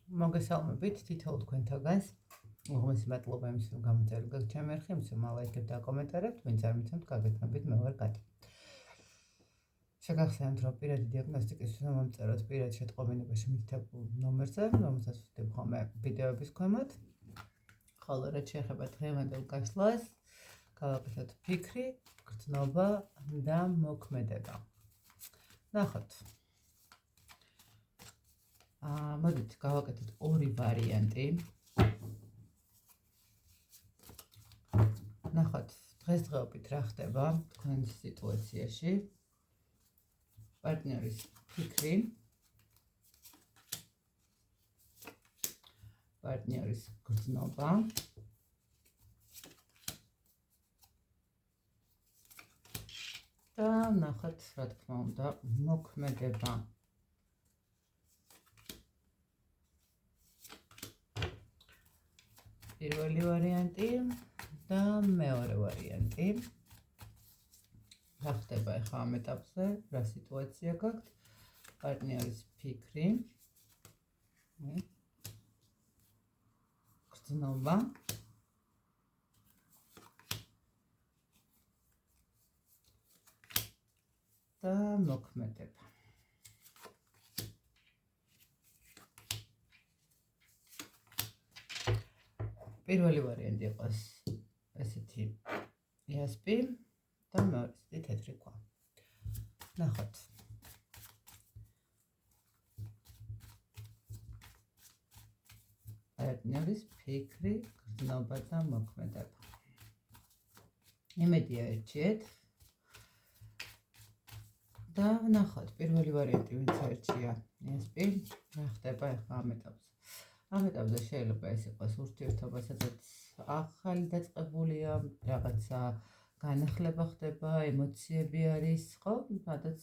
მოგესალმებით თითოეულ თქვენთაგანს. უღმესი მადლობა იმის, რომ გამოწერეთ ჩემი არხი, იმის, რომ ლაიქებთ და კომენტარებთ, ვინც არ მიცემთ, გაგეთნობით, მე ვარ კატი. შეგახსენებთ, რომ პირადი დიაგნოსტიკისთვის მომწეროთ პირად შეტყობინებაში მითითებულ ნომერზე, რომელსაც ვხდებ ხოლმე ვიდეოების ქვემოთ. ხოლო რაც შეეხება დღევანდელ გაშლას, გავაკეთოთ ფიქრი, გრძნობა და მოქმედება. ნახოთ. მოდით გავაკეთოთ ორი ვარიანტი. ნახოთ, დღესდღეობით რა ხდება თქვენს სიტუაციაში. პარტნიორის ფიქრი, პარტნიორის გრძნობა და ნახოთ, რა თქმა უნდა, მოქმედება. პირველი ვარიანტი და მეორე ვარიანტი. რა ხდება ახლა ამ ეტაპზე, რა სიტუაცია გაქვთ? პარტნიორის ფიქრი, გრძნობა და მოქმედება. პირველი ვარიანტი იყოს ესეთი იასპი და მეორე თეთრი ქვა. ნახოთ. პარტნიორის ფიქრი, გრძნობა და მოქმედება. იმედია ერჩიეთ. და ნახოთ, პირველი ვარიანტი ვინც ერჩია იასპი, რა ხდება ახლა ამ ეტაპზე. ამ ეტაპზე შეიძლება ეს იყოს ურთიერთობა, სადაც ახალი დაწყებულია, რაღაცა განახლება ხდება, ემოციები არის, ხო? სადაც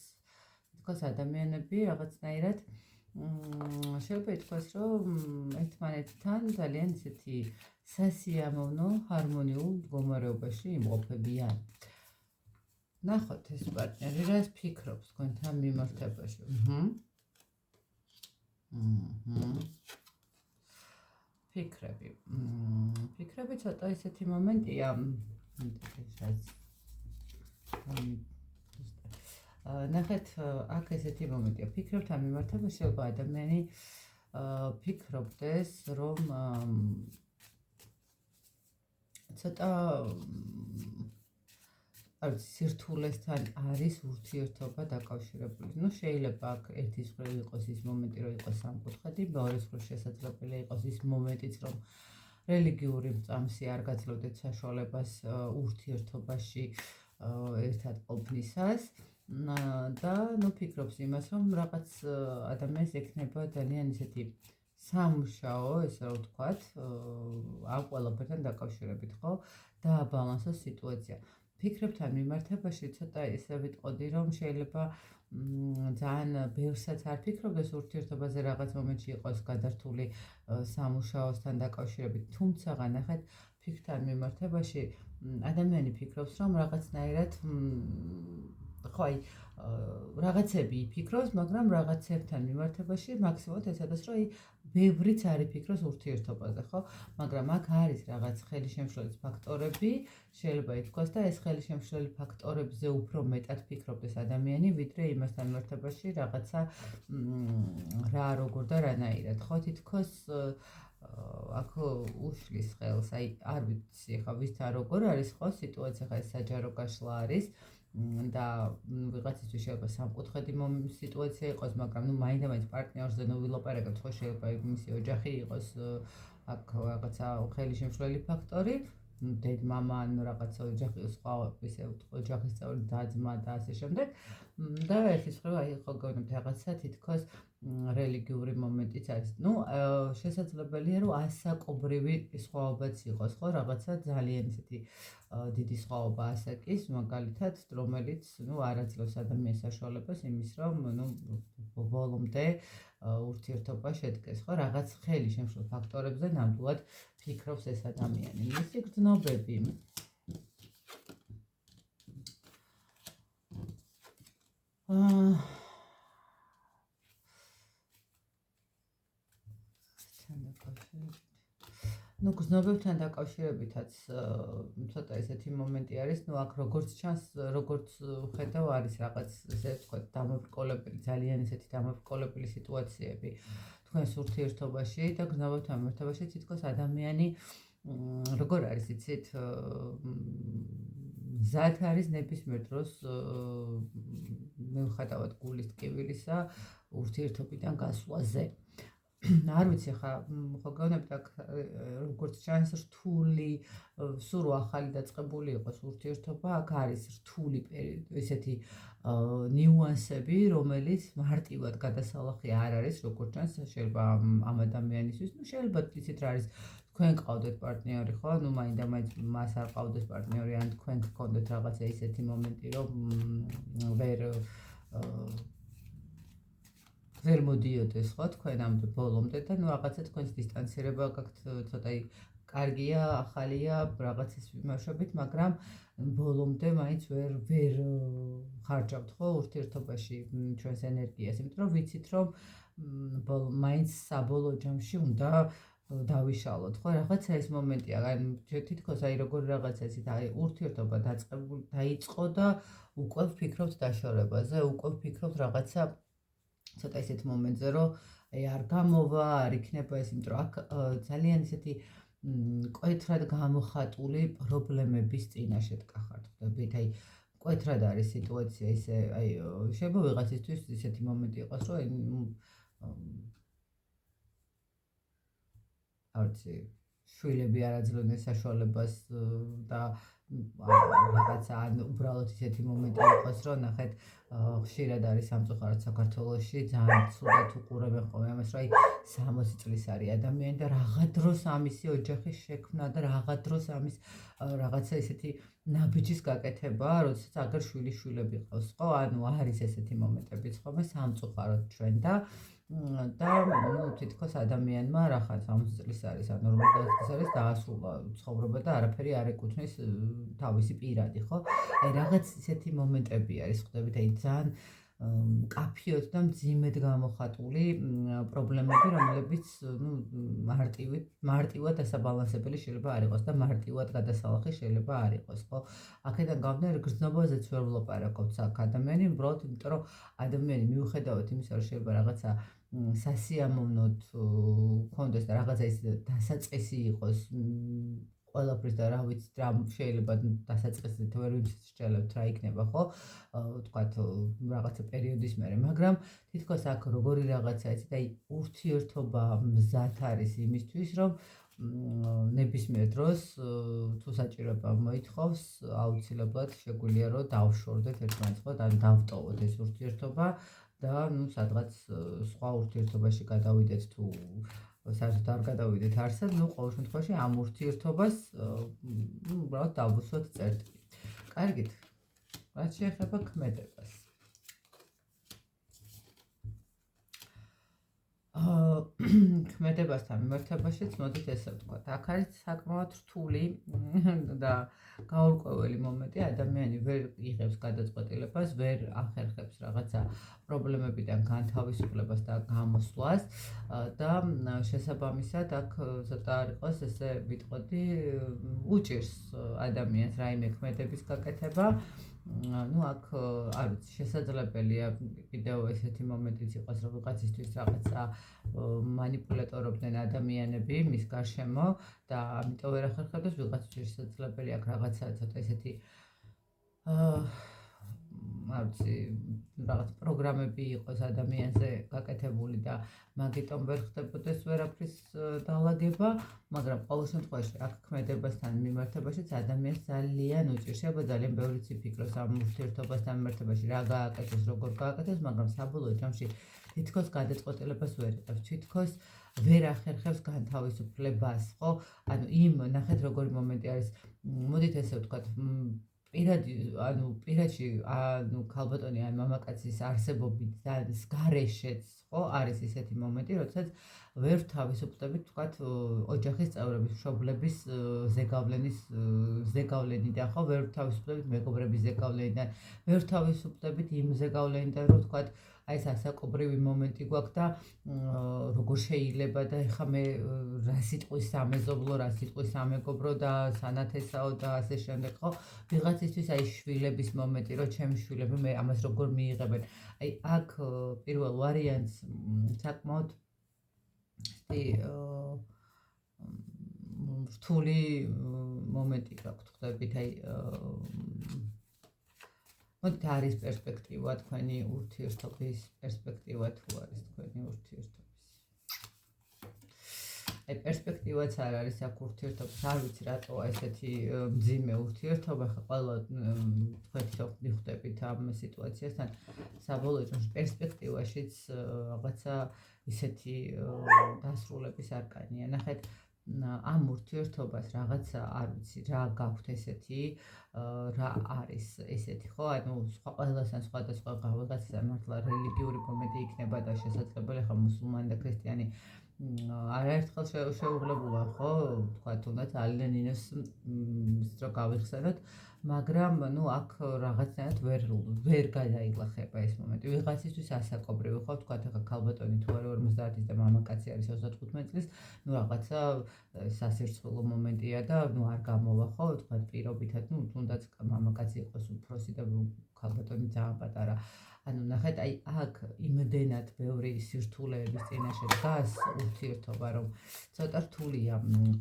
თქოს ადამიანები რაღაცნაირად შეიძლება ითქვას, რომ ერთმანეთთან ძალიან ისეთი სასიამოვნო, ჰარმონიულ მდგომარეობაში იმყოფებიან. ნახოთ, ეს პარტნიორი რას ფიქრობს თქვენთან მიმართებაში. ფიქრები ცოტა ისეთი მომენტია. ნახეთ, აქ ესეთი მომენტია. ფიქრებთან მიმართებაში შეიძლება ადამიანი ფიქრობდეს, რომ ცოტა სირთულესთან არის ურთიერთობა დაკავშირებული. შეიძლება აქ ერთის მხრივ იყოს ის მომენტი, რომ იყოს სამკუთხედი, მეორეს მხრივ შესაძლებელია იყოს ის მომენტიც, რომ რელიგიური მწამსი არ გაძლევდეთ საშუალებას ურთიერთობაში ერთად ყოფნისას და ფიქრობს იმას, რომ რაღაც ადამიანს ექნება ძალიან ისეთი სამუშაო, ესე რომ ვთქვათ, ამ ყველაფერთან დაკავშირებით, ხო? დააბალანსოს სიტუაცია. ფიქრებთან მიმართებაში ცოტა ისე ვიტყოდი, რომ შეიძლება ძალიან ბევრსაც არ ფიქრობდეს ურთიერთობაზე, რაღაც მომენტში იყოს გადართული სამუშაოსთან დაკავშირებით, თუმცა ნახეთ, ფიქრთან მიმართებაში ადამიანი ფიქრობს, რომ რაღაცნაირად ხო აი რაღაცები იფიქროს, მაგრამ რაღაცებთან მიმართებაში მაქსიმუმად ეცადოს, რომ ბევრიც არ იფიქროს ურთიერთობაზე, ხო? მაგრამ აქ არის რაღაც ხელისშემშლელი ფაქტორები, შეიძლება ითქვას და ეს ხელისშემშლელი ფაქტორებზე უფრო მეტად ფიქრობდეს ადამიანი, ვიდრე იმასთან მიმართებაში რაღაცა რა როგორ და რანაირად, ხო? თითქოს აქ უშლის ხელს, აი არ ვიცი ხა ვისთან როგორ არის, ხო? სიტუაცია ხა ეს საჯარო გაშლა არის. და ვიღაცისთვის შეიძლება სამკუთხედი სიტუაცია იყოს, მაგრამ მაინდა-მაინც პარტნიორზე ვილაპარაკებთ, ხო, შეიძლება მისი ოჯახი იყოს აქ რაღაცა ხელისშემშლელი ფაქტორი, დედ-მამა ან რაღაცა ოჯახი სხვა ისე ოჯახის წევრი და-ძმა და ასე შემდეგ. და ერთის მხრივ აი ხო გეუბნებთ რაღაცა თითქოს რელიგიური მომენტიც არის. შესაძლებელია, რომ ასაკობრივი სხვაობაც იყოს, ხო, რაღაცა ძალიან ისეთი დიდი სხვაობა ასაკის, მაგალითად, რომელიც არ აძლევს ადამიანს საშუალებას იმის, რომ ბოლომდე ურთიერთობა შედგეს, ხო, რაღაც ხელისშემშლელ ფაქტორებზე ნამდვილად ფიქრობს ეს ადამიანი. მისი გრძნობები. ნუ გზნობებთან დაკავშირებითაც ცოტა ესეთი მომენტი არის, ნუ აქ როგორც ჩანს, როგორც ხედავ, არის რაღაც ესე ვთქვათ, დამობრკოლებელი, ძალიან ესეთი დამობრკოლებელი სიტუაციები თქვენს ურთიერთობაში და გზნობებთან მიმართებაში თითქოს ადამიანი როგორ არის იცით, მზად არის ნებისმიერ დროს მიუხედავად გულის ტკივილისა ურთიერთობიდან გასვლაზე. არ ვიცი ხა მოგონებთ აქ როგორც ჩანს რთული სულ ახალი დაწყებული იყოს ურთიერთობა აქ არის რთული ესეთი ნიუანსები რომელიც მარტივად გადასალახი არ არის როგორც ჩანს შეიძლება ამ ადამიანისთვის ნუ შეიძლება იცით რა არის თქვენ ყავდეთ პარტნიორი ხო ნუ მაინდა-მაინც მას არ ყავდეს პარტნიორი ან თქვენ გქონდეთ რაღაცა ისეთი მომენტი რომ ვერ მოდიოდეს ხო თქვენ ამ ბოლომდე და ნუ რაღაცა თქვენს დისტანცირება გაქვთ ცოტა კარგია, ახალია რაღაცის მიმართებით, მაგრამ ბოლომდე მაინც ვერ ხარჯავთ ხო ურთიერთობაში ჩვენს ენერგიას, იმიტომ რომ ვიცით რომ მაინც საბოლოო ჯამში უნდა დავიშალოთ ხო რაღაცა ეს მომენტია, ან თითქოს აი როგორ რაღაცა ისეთ აი ურთიერთობა დაიწყო და უკვე ვფიქრობთ დაშორებაზე, უკვე ვფიქრობთ რაღაცა ცოტა ისეთ მომენტზე, რომ არ გამოვა, არ იქნება ეს, იმიტომ რომ აქ ძალიან ისეთი მკვეთრად გამოხატული პრობლემების წინაშე დგახართ. ხვდებით, აი მკვეთრად არის სიტუაცია ისე, აი შეიძლება ვიღაცისთვის ისეთი მომენტი იყოს, რომ არ ვიცი, შვილები არ აძლევდნენ საშუალებას და რაღაცა ან უბრალოდ ისეთი მომენტი იყოს, რომ ნახეთ ხშირად არის სამწუხაროდ საქართველოში ძალიან ცუდად უყურებენ ხოლმე ამას, რომ აი 60 წლის არის ადამიანი და რაღა დროს ამისი ოჯახის შექმნა და რაღა დროს ამის რაღაცა ისეთი ნაბიჯის გაკეთება, როდესაც აგერ შვილები ყავს, ხო? ანუ არის ესეთი მომენტებიც ხოლმე სამწუხაროდ ჩვენ და ნუ თითქოს ადამიანმა რახან 60 წლის არის ან 50 წლის არის დაასრულა ცხოვრება და არაფერი არ ეკუთვნის თავისი პირადი, ხო? აი რაღაც ისეთი მომენტები არის, ხვდებით, აი ძალიან მკაფიოდ და მძიმედ გამოხატული პრობლემები, რომლებიც ნუ მარტივად დასაბალანსებელი შეიძლება არ იყოს და მარტივად გადასალახი შეიძლება არ იყოს, ხო? აქედან გამომდინარე გრძნობაზეც ვერ ვლაპარაკობთ აქ ადამიანი, უბრალოდ იმიტომ რომ ადამიანი მიუხედავად იმისა, რომ შეიძლება რაღაცა სასიამოვნოდ ქონდეს და რაღაცა ის დასაწყისი იყოს ყველაფრის და რა ვიცი რა შეიძლება დასაწყისით ვერ ვიმსჯელებთ რა იქნება ხო თქვათ რაღაცა პერიოდის მერე მაგრამ თითქოს აქ როგორი რაღაცა იცით აი ურთიერთობა მზად არის იმისთვის რომ ნებისმიერ დროს თუ საჭიროება მოითხოვს აუცილებლად შეგვიძლია რომ დავშორდეთ ერთმანეთს ხო და დავტოვოთ ეს ურთიერთობა და ნუ სადღაც სხვა ურთიერთობაში გადავიდეთ თუ საერთოდ არ გადავიდეთ არსად, ნუ ყოველ შემთხვევაში ამ ურთიერთობას ნუ უბრალოდ დავუსვათ წერტილი. კარგით. რაც შეეხება ქმედებას. ქმედებასთან მიმართებაშიც მოდით ესე ვთქვათ. აქ არის საკმაოდ რთული და გაურკვეველი მომენტი, ადამიანი ვერ იღებს გადაწყვეტილებას, ვერ ახერხებს რაღაცა პრობლემებიდან განთავისუფლებას და გამოსვლას და შესაბამისად აქ ცოტა არ იყოს ესე ვიტყოდი, უჭირს ადამიანს რაიმე ქმედების გაკეთება. ნუ აქ არ ვიცი, შესაძლებელია კიდევ ესეთი მომენტიც იყოს, რომ ვიღაცისთვის რაღაცა მანიპულატორობდნენ ადამიანები მის გარშემო და ამიტომ ვერ ახერხებდეს, ვიღაცისთვის შესაძლებელია აქ რაღაცა ცოტა ესეთი არ ვიცი, რაღაც პროგრამები იყოს ადამიანზე გაკეთებული და მაგიტომ ვერ ხდებოდეს ვერაფრის დალაგება, მაგრამ ყოველ შემთხვევაში აქ ქმედებასთან მიმართებაშიც ადამიანს ძალიან უჭირს, შეიძლება ძალიან ბევრიც იფიქროს ამ ურთიერთობასთან მიმართებაში რა გააკეთოს, როგორ გააკეთოს, მაგრამ საბოლოო ჯამში თითქოს გადაწყვეტილებას ვერ იღებს, თითქოს ვერ ახერხებს განთავისუფლებას, ხო? ანუ იმ ნახეთ როგორი მომენტი არის, მოდით ესე ვთქვათ, პირადში ქალბატონი ან მამაკაცის არსებობით და გარეშეც ხო არის ისეთი მომენტი, როდესაც ვერ თავისუფლდებით თქვათ ოჯახის წევრების, მშობლების ზეგავლენიდან ხო ვერ თავისუფლდებით მეგობრების ზეგავლენიდან, ვერ თავისუფლდებით იმ ზეგავლენიდან, რომ თქვათ აი ეს ასაკობრივი მომენტი გვაქვს და როგორ შეიძლება და ეხლა მე რა სიტყვის სამეზობლო, რა სიტყვის სამეგობრო და სანათესაო და ასე შემდეგ, ხო? ვიღაცისთვის აი შვილების მომენტი, რომ ჩემი შვილები მე ამას როგორ მიიღებენ. აი აქ პირველ ვარიანტს საკმაოდ რთული მომენტი გაქვთ, ხვდებით, აი მოდით არის პერსპექტივა თქვენი ურთიერთობის პერსპექტივა თუ არის თქვენი ურთიერთობის. აი პერსპექტივაც არ არის აქ ურთიერთობის, არ ვიცი რატოა ესეთი მძიმე ურთიერთობა, ხა ყველა თქვენ მიხვდებით ამ სიტუაციასთან, საბოლოო პერსპექტივაშიც რაღაცა ისეთი დასრულების არკანია. ნახეთ, ამ ურთიერთობას რაღაცა არ ვიცი რა გაქვთ ესეთი, რა არის ესეთი, ხო? ანუ ყველასთან სხვადასხვა ვიღაცა მართლა რელიგიური მომენტი იქნება და შესაძლებელი ხა მუსულმანი და ქრისტიანი არაერთხელ შეუღლებულა, ხო? თქვა თუნდაც ალენინოს რო გავიხსენოთ, მაგრამ აქ რაღაცნაირად ვერ გადაიგლახება ეს მომენტი. ვიღაცისთვის ასაკობრივი, ხო? თქვა ახლა ქალბატონი თუ არის 50-ის და მამაკაცი არის 35 წლის, რაღაცა სასირცხვილო მომენტია და არ გამოვა, ხო? თქვა პირობითად, თუნდაც მამაკაცი იყოს უფროსი და ქალბატონი ძალიან პატარა. ანუ ნახეთ, აი აქ იმდენად ბევრი სირთულეების წინაშე დგას ურთიერთობა, რომ ცოტა რთულია,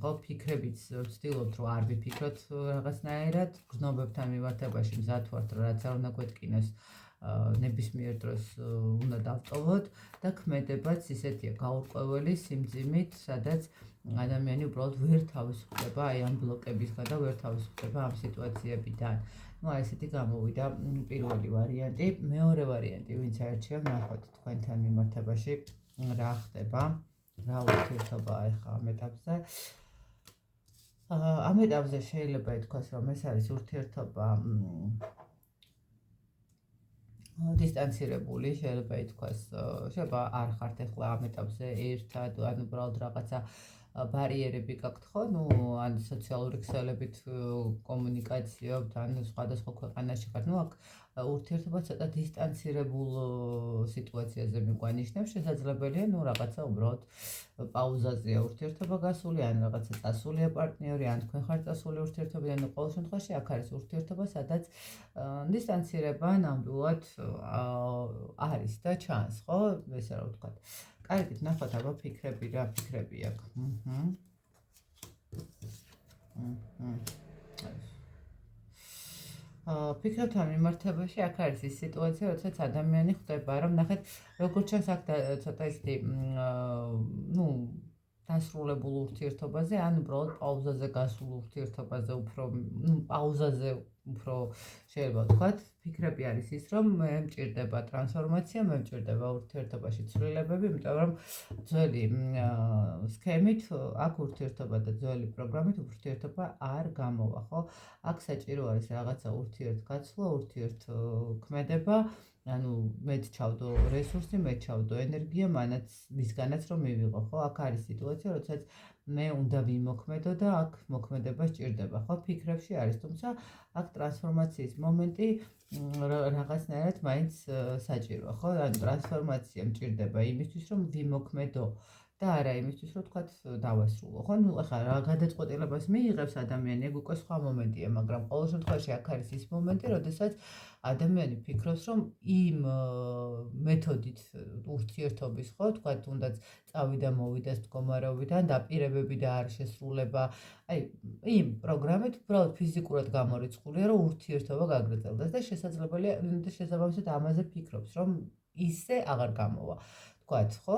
ხო? ფიქრებიც ვცდილობთ, რომ არ ვიფიქროთ რაღაცნაირად, გრძნობებთან მიმართებაში მზად ვართ, რაც არ უნდა გვეტკინოს, ნებისმიერ დროს უნდა დავტოვოთ და ქმედებაც ისეთია გაურკვეველი სიმძიმით, სადაც ადამიანი უბრალოდ ვერ თავისუფლდება აი ამ ბლოკებისგან და ვერ თავისუფლდება ამ სიტუაციებიდან. აი ესეთი გამოვიდა პირველი ვარიანტი. მეორე ვარიანტი, ვინც აირჩია, ნახოთ თქვენთან მიმართებაში რა ხდება, რა ურთიერთობაა ახლა ამ ეტაპზე. ამ ეტაპზე შეიძლება ითქვას, რომ ეს არის ურთიერთობა დისტანცირებული, შეიძლება ითქვას, შეიძლება არ ხართ ახლა ამ ეტაპზე ერთად, ან უბრალოდ რაღაცა ბარიერები გაქვთ, ხო? ან სოციალური ქსელებით კომუნიკაციობთ, ან სხვადასხვა ქვეყანაში ხართ. აქ ურთიერთობა ცოტა დისტანცირებულ სიტუაციაზე მიგვანიშნებს, შესაძლებელია, რაღაცა უბრალოდ პაუზაზეა ურთიერთობა გასული, ან რაღაცა წასულია პარტნიორი, ან თქვენ ხართ წასული ურთიერთობიდან, ყოველ შემთხვევაში აქ არის ურთიერთობა, სადაც დისტანცირება ნამდვილად არის და ჩანს, ხო? ესე რა ვთქვათ. კარგით, ნახოთ აბა ფიქრები, რა ფიქრები აქ. ფიქრებთან მიმართებაში აქ არის ის სიტუაცია, როდესაც ადამიანი ხვდება, რომ ნახეთ, როგორც ჩანს აქ ცოტა ისეთი დასრულებულ ურთიერთობაზე, ან უბრალოდ პაუზაზე გასულ ურთიერთობაზე პაუზაზე უფრო შეიძლება ვთქვათ, ფიქრები არის ის, რომ მე მჭირდება ტრანსფორმაცია, მე მჭირდება ურთიერთობაში ცვლილებები, იმიტომ რომ ძველი სქემით აქ ურთიერთობა და ძველი პროგრამით ურთიერთობა არ გამოვა, ხო? აქ საჭირო არის რაღაცა ურთიერთგაცვლა, ურთიერთქმედება, ანუ მეც ჩავდო რესურსი, მე ჩავდო ენერგია, მისგანაც რომ მივიღო, ხო? აქ არის სიტუაცია, როდესაც მე უნდა ვიმოქმედო და აქ მოქმედება სჭირდება, ხო? ფიქრებში არის, თუმცა აქ ტრანსფორმაციის მომენტი რაღაცნაირად მაინც საჭიროა, ხო? ანუ ტრანსფორმაცია მჭირდება იმისთვის, რომ ვიმოქმედო და არა იმისთვის, რომ თქვათ დავასრულო, ხო? ახლა რა გადაწყვეტილებას მიიღებს ადამიანი, ეგ უკვე სხვა მომენტია, მაგრამ ყოველ შემთხვევაში აქ არის ის მომენტი, როდესაც ადამიანი ფიქრობს, რომ იმ მეთოდით ურთიერთობის, ხო, თქვათ, თუნდაც წავიდა მოვიდეს მდგომარეობიდან, დაპირებები და არ შესრულება, აი, იმ პროგრამით უბრალოდ ფიზიკურად გამორიცხულია, რომ ურთიერთობა გაგრძელდეს და შესაძლებელია, შესაბამისად ამაზე ფიქრობს, რომ ისე აღარ გამოვა. თქვათ, ხო,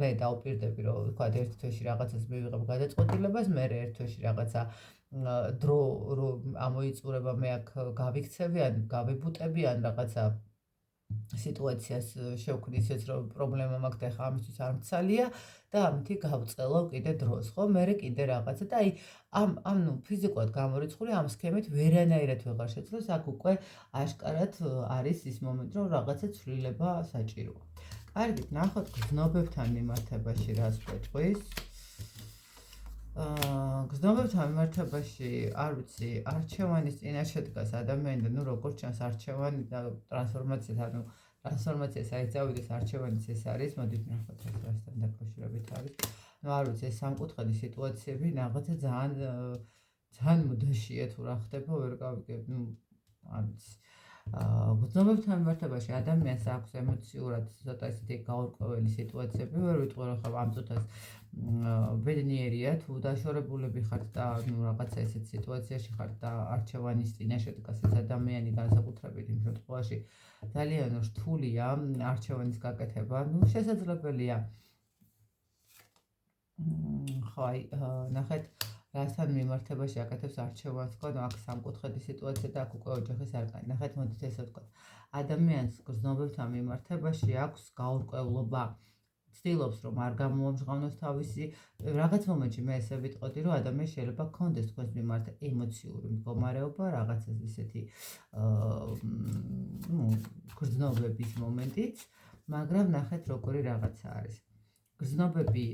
მე დავპირდები, რომ თქვათ, ერთ თვეში რაღაცას მივიღებ გადაწყვეტილებას, მე ერთ თვეში რაღაცა დრო ამოიწურება, მე აქ გავიქცევი, ან გავიბუტები, ან რაღაცა სიტუაციას შევქმნი ისეთ, რომ პრობლემა მაქვს და ახლა ამისთვის არ მცალია და ამითი გავწყელო კიდე დროს, ხო? მერე კიდე რაღაცა და აი ამ ფიზიკურად გამორიცხული ამ სქემით ვერანაირად ვეღარ შეძლოს, აქ უკვე აშკარად არის ის მომენტი, რომ რაღაცა ცვლილება საჭიროა. კარგით, ნახოთ გრძნობებთან მიმართებაში რას გვეტყვის. გრძნობებთან მიმართებაში, არ ვიცი, არჩევანის წინაშე დგას ადამიანი და როგორც ჩანს არჩევანი და ტრანსფორმაცია, ანუ ტრანსფორმაციას არის წავიდეს არჩევანის ეს არის, მოდით ნახოთ ეს რასთან დაკავშირებით არის. ნუ არ ვიცი, ეს სამკუთხედი სიტუაციები რაღაცა ძალიან მუდაშია თუ რა ხდება, ვერ გავიგებ, ნუ არ ვიცი. გრძნობებთან მიმართებაში ადამიანს აქვს ემოციურად ცოტა ისეთი გაურკვეველი სიტუაციები, ვერ ვიტყვი რომ ხა ამ წუთას ბედნიერია თუ დაშორებულები ხართ და ნუ რაღაცა ესეთ სიტუაციაში ხართ და არჩევანის წინაშე დგას ეს ადამიანი განსაკუთრებით იმ შემთხვევაში ძალიან რთულია არჩევანის გაკეთება, ნუ შესაძლებელია. ხო, აი, ნახეთ რასთან მიმართებაში აკეთებს არჩევანს, თქო, აქ სამკუთხედი სიტუაცია და აქ უკვე ოჯახის არკანი. ნახეთ, მოდით ესე ვთქვათ. ადამიანს გრძნობებთან მიმართებაში აქვს გაურკვევლობა. ცდილობს რომ არ გამოამჟღავნოს თავისი რაღაც მომენტში მე ესე ვიტყოდი რომ ადამიანს შეიძლება გქონდეს თქვენს მიმართ ემოციური მდგომარეობა, რაღაც ისეთი გრძნობების მომენტიც, მაგრამ ნახეთ როგორი რაღაცა არის. გრძნობები,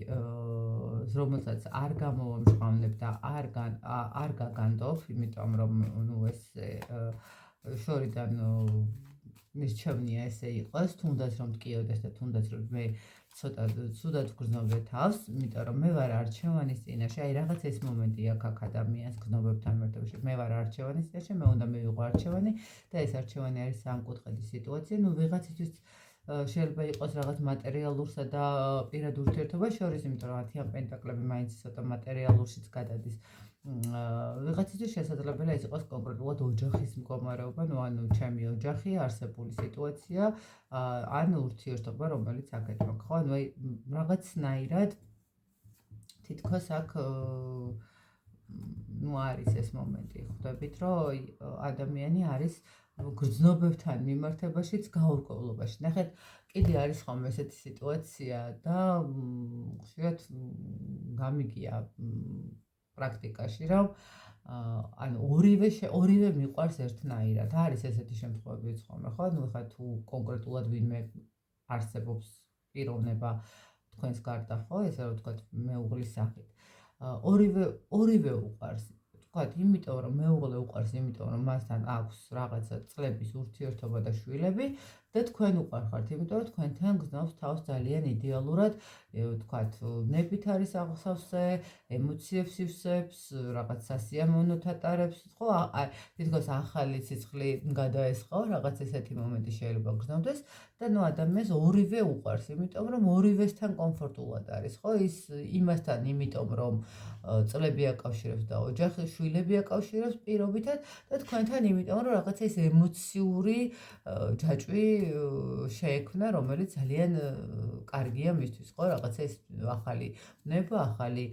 რომელსაც არ გამოვამჟღავნებ და არ გაგანდობ, იმიტომ რომ ნუ ეს შორიდან მირჩევნია ესე იყოს, თუნდაც რომ მტკიოდეს და თუნდაც რომ მე ცოტა ცუდად გრძნობე თავს, იმიტომ რომ მე ვარ არჩევანის წინაშე, აი რაღაც ეს მომენტი აქ ადამიანს გრძნობებთან მიმართებაში. მე ვარ არჩევანის წინაშე, მე უნდა მივიღო არჩევანი და ეს არჩევანი არის სამკუთხედი სიტუაცია, ნუ ვიღაცისთვის შეიძლება იყოს რაღაც მატერიალურსა და პირად ურთიერთობას შორის, იმიტომ რომ 10 პენტაკლები მაინც ცოტა მატერიალურშიც გადადის. ვიღაცისთვის შესაძლებელია ეს იყოს კონკრეტულად ოჯახის მდგომარეობა, ნუ ანუ ჩემი ოჯახი, არსებული სიტუაცია, ან ურთიერთობა, რომელიც აკეთებ, ხო? ანუ აი რაღაცნაირად თითქოს აქ ნუ არის ეს მომენტი, ხვდებით, რომ ადამიანი არის გრძნობებთან მიმართებაშიც გაურკვევლობაში. ნახეთ, კიდე არის ხოლმე ესეთი სიტუაცია და ხშირად გამიგია პრაქტიკაში, რომ ანუ ორივე მიყვარს ერთნაირად. არის ესეთი შემთხვევებიც ხოლმე, ხო? ნუ ხა თუ კონკრეტულად ვინმე არსებობს პიროვნება თქვენს გარდა, ხო? ესე რომ ვთქვათ, მეუღლის სახით. ორივე უყვარს. ვთქვათ, იმიტომ რომ მეუღლე უყვარს, იმიტომ რომ მასთან აქვს რაღაცა წლების ურთიერთობა და შვილები და თქვენ უყვარხართ, იმიტომ რომ თქვენთან გრძნობს თავს ძალიან იდეალურად, ვთქვათ, ნებით არის აღსავსე, ემოციებს ივსებს, რაღაც სასიამოვნოთ ატარებს, ხო? აი, თითქოს ახალი სიცხლე გადაესხო, რაღაც ესეთი მომენტი შეიძლება გრძნობდეს და ნუ ადამიანს ორივე უყვარს, იმიტომ რომ ორივესთან კომფორტულად არის, ხო? ის იმასთან, იმიტომ რომ წლები აკავშირებს და ოჯახი, შვილები აკავშირებს პირობითად და თქვენთან იმიტომ რომ რაღაცა ეს ემოციური ჯაჭვი შეექმნა, რომელიც ძალიან კარგია მისთვის, ხო? რაღაცა ეს ახალი ნება, ახალი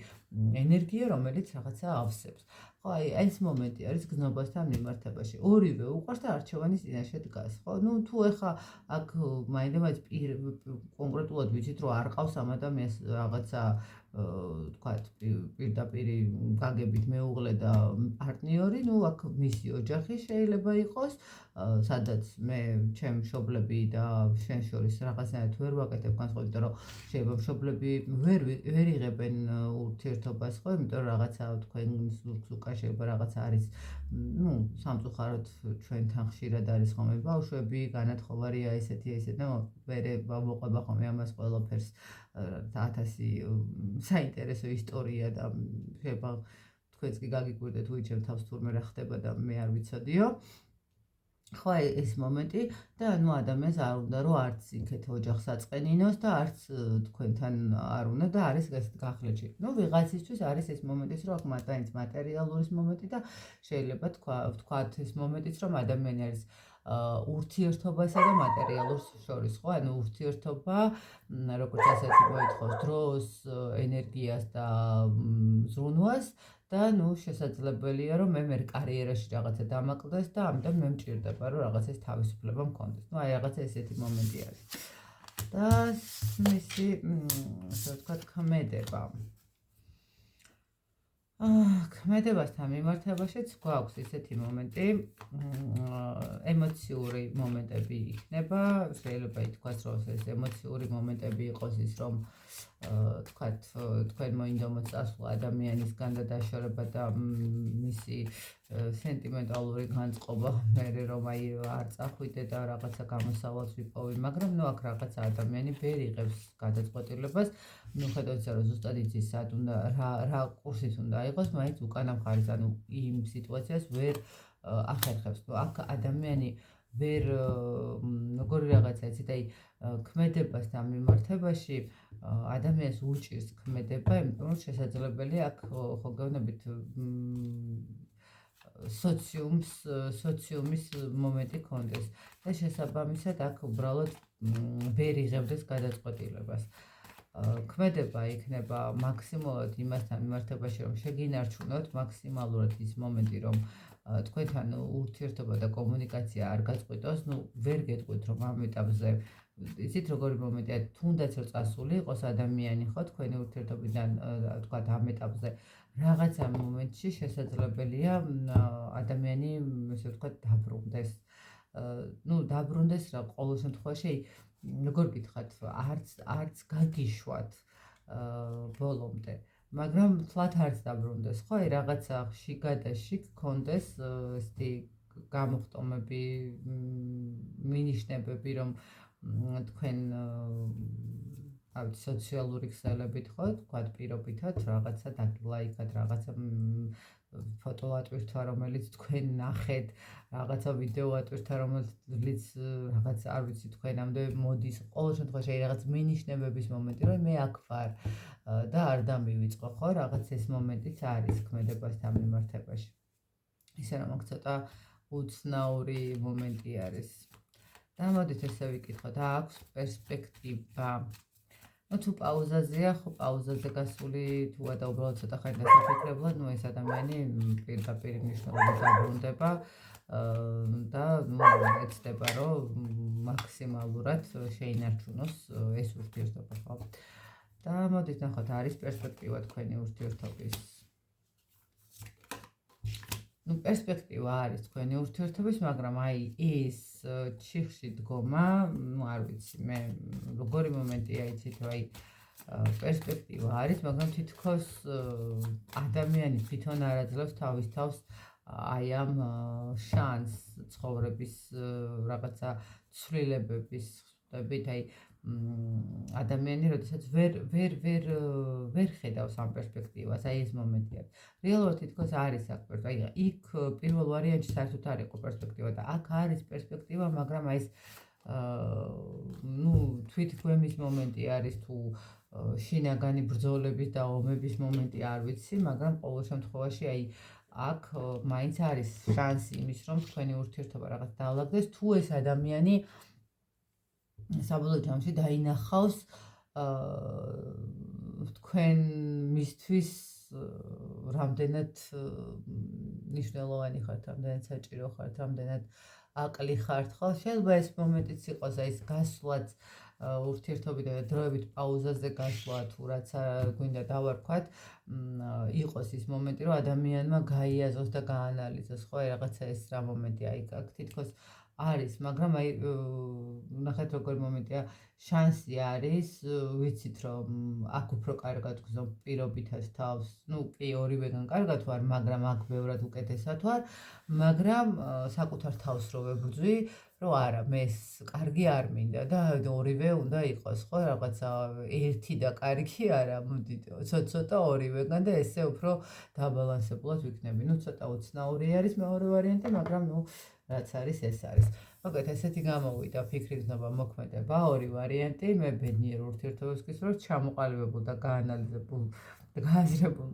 ენერგია, რომელიც რაღაცა ავსებს. ხო, აი ეს მომენტი არის გრძნობასთან მიმართებაში. ორივე უყვარს და არჩევანის წინაშე დგას, ხო? ნუ თუ ეხა აქ მაინდა-მაინც კონკრეტულად ვიცით, რომ არ ყავს ამ ადამიანს რაღაცა ვთქვათ, პირდაპირ გაგებით მეუღლე და პარტნიორი, ნუ აქ მისი ოჯახი შეიძლება იყოს, სადაც მე ჩემ მშობლები და შენ შორის რაღაცნაირად ვერ ვაკეთებ განსხვავებით, რომ შეიძლება მშობლები ვერ იღებენ ურთიერთობას, ხო, იმიტომ რომ რაღაცა თქვენ ზურგ-ზურგა შეიძლება რაღაცა არის, ნუ სამწუხაროდ ჩვენთან ხშირად არის ხოლმე ბავშვები, განათხოვარია ესეთი, ნუ ვერ ვამოყვება ხოლმე ამას ყველაფერს 1000 საინტერესო ისტორია და შეიძლება თქვენც კი გაგიკვირდეთ უიჩემ თავს თურმე რა ხდება და მე არ ვიცოდიო. ხო, ეს მომენტი და ნუ ადამიანს არ უნდა რომ არც იქეთ ოჯახს აწყენინოს და არც თქვენთან არ უნდა და არის გახლეჩი. ნუ ვიღაცისთვის არის ეს მომენტიც, რომ აქ მაინც მატერიალურის მომენტი და შეიძლება ვთქვათ ეს მომენტიც, რომ ადამიანი არის ურთიერთობასა და მატერიალურს შორის, ხო? ანუ ურთიერთობა, როგორც ასეთი მოითხოვს დროს, ენერგიას და ზრუნვას და ნუ შესაძლებელია რომ მე კარიერაში რაღაცა დამაკლდეს და ამიტომ მე მჭირდება რომ რაღაცას თავისუფლება მქონდეს. ნუ აი რაღაცა ესეთი მომენტი არის. და მისი ასე ვთქვათ ქმედება. ქმედებასთან მიმართებაშიც გვაქვს ესეთი მომენტი, ემოციური მომენტები იქნება, შეიძლება ითქვას რომ ეს ემოციური მომენტები იყოს ის რომ თქვათ თქვენ მოინდომოთ წასვლა ადამიანისგან და დაშორება და მისი სენტიმენტალური განწყობა მერე რომ აი არ წახვიდე და რაღაცა გამოსავალს ვიპოვი, მაგრამ აქ რაღაცა ადამიანი ვერ იღებს გადაწყვეტილებას, მიუხედავად იმისა, რომ ზუსტად იცის სად უნდა რა კურსით უნდა აიღოს, მაინც უკანა მხარეს, ანუ იმ სიტუაციას ვერ ახერხებს. აქ ადამიანი ვერ როგორი რაღაცა იცით, აი ქმედებასთან მიმართებაში ადამიანს უჭირს ქმედება, იმიტომ რომ შესაძლებელია აქ ხო გეუბნებით სოციუმის მომენტი კონდეს და შესაბამისად აქ უბრალოდ ვერ იღებდეს გადაწყვეტილებას. ქმედება იქნება მაქსიმალურად იმასთან მიმართებაში, რომ შეგინარჩუნოთ მაქსიმალურად ის მომენტი, რომ თქვენთან ურთიერთობა და კომუნიკაცია არ გაწყვიტოს, ვერ გეტყვით, რომ ამ ეტაპზე იცით როგორი მომენტია, თუნდაც რომ წასული იყოს ადამიანი ხო თქვენი ურთიერთობიდან თქვათ ამ ეტაპზე რაღაცა მომენტში შესაძლებელია ადამიანი ესე ვთქვათ დაბრუნდეს. დაბრუნდეს რა ყოველ შემთხვევაში როგორ გითხრათ, არც გაგიშვათ ბოლომდე, მაგრამ თლათ არც დაბრუნდეს, ხო? აი რაღაცა შიგა და შიგ გქონდეს ესეთი გამოხტომები, მინიშნებები, რომ თქვენ სოციალური ქსელებით ხო, თქვათ პირობითად რაღაცა დაგლაიქად, რაღაცა ფოტო ატვირთვა, რომელიც თქვენ ნახეთ, რაღაცა ვიდეო ატვირთვა, რომელიც რაღაც არ ვიცი თქვენამდე მოდის, ყოველ შემთხვევაში რაღაც მინიშნებების მომენტი, რომ მე აქ ვარ და არ დამივიწყო, ხო, რაღაც ეს მომენტიც არის ქმედებასთან მიმართებაში. ისე რომ აქ ცოტა უცნაური მომენტი არის. და მოდით ესე ვიკითხოთ, აქვს პერსპექტივა. თუ პაუზაზეა, ხო პაუზაზე გასული თუა და უბრალოდ ცოტა ხანი დასაფიქრებლად, ეს ადამიანი პირდაპირ მნიშვნელობით დაბრუნდება და ეცდება, რომ მაქსიმალურად შეინარჩუნოს ეს ურთიერთობა, ხო? და მოდით ნახოთ, არის პერსპექტივა თქვენი ურთიერთობის. პერსპექტივა არის თქვენი ურთიერთობის, მაგრამ აი ის ჩიხში დგომა, არ ვიცი, მე როგორი მომენტია იცით, რომ აი პერსპექტივა არის, მაგრამ თითქოს ადამიანი თვითონ არ აძლევს თავის თავს აი ამ შანსს ცხოვრების რაღაცა ცვლილებების ხვდებით, აი ადამიანი როდესაც ვერ ხედავს ამ პერსპექტივას, აი ეს მომენტი არის. რეალურად თითქოს არის აქ, აი იქ პირველ ვარიანტში საერთოდ არ იყო პერსპექტივა და აქ არის პერსპექტივა, მაგრამ აი ეს თვითგვემის მომენტი არის თუ შინაგანი ბრძოლების და ომების მომენტი არ ვიცი, მაგრამ ყოველ შემთხვევაში აი აქ მაინც არის შანსი იმის, რომ თქვენი ურთიერთობა რაღაც დაალაგდეს, თუ ეს ადამიანი საბოლოო ჯამში დაინახავს თქვენ მისთვის რამდენად მნიშვნელოვანი ხართ, რამდენად საჭირო ხართ, რამდენად აკლი ხართ, ხო? შეიძლება ეს მომენტიც იყოს, აი ეს გასვლაც ურთიერთობიდან და დროებით პაუზაზე გასვლა თუ რაც გვინდა დავარქვათ, იყოს ის მომენტი, რომ ადამიანმა გაიაზროს და გაანალიზოს, ხო? რაღაცა ეს რა მომენტია, აი თითქოს არის, მაგრამ აი ნახეთ როგორი მომენტია, შანსი არის, ვიცით რომ აქ უფრო კარგად გზნობ პირობითად თავს, კი ორივეგან კარგად ვარ, მაგრამ აქ ბევრად უკეთესად ვარ, მაგრამ საკუთარ თავს რო ვებრძვი, რომ არა, მე კარგი არ მინდა და ორივე უნდა იყოს, ხო, რაღაცა ერთი და კარგი არა, მოდით ცოტა ორივეგან და ესე უფრო დაბალანსებულად ვიქნები. ცოტა უცნაური არის მეორე ვარიანტი, მაგრამ რაც არის, ეს არის. მოგეთ, ესეთი გამოვიდა ფიქრის ნობა მოქმედება, ორი ვარიანტი, მე ბედნიერ ურთიერთობებს გისურვებ, ჩამოყალიბებულ და გაანალიზებულ და გააზრებულ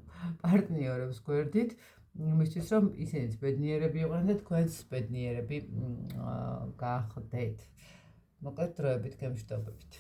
პარტნიორებს გვერდით, იმისთვის, რომ ისინიც ბედნიერები იყვნენ და თქვენც ბედნიერები გაახდეთ. მოგეთ, დროებით გემშვიდობებით.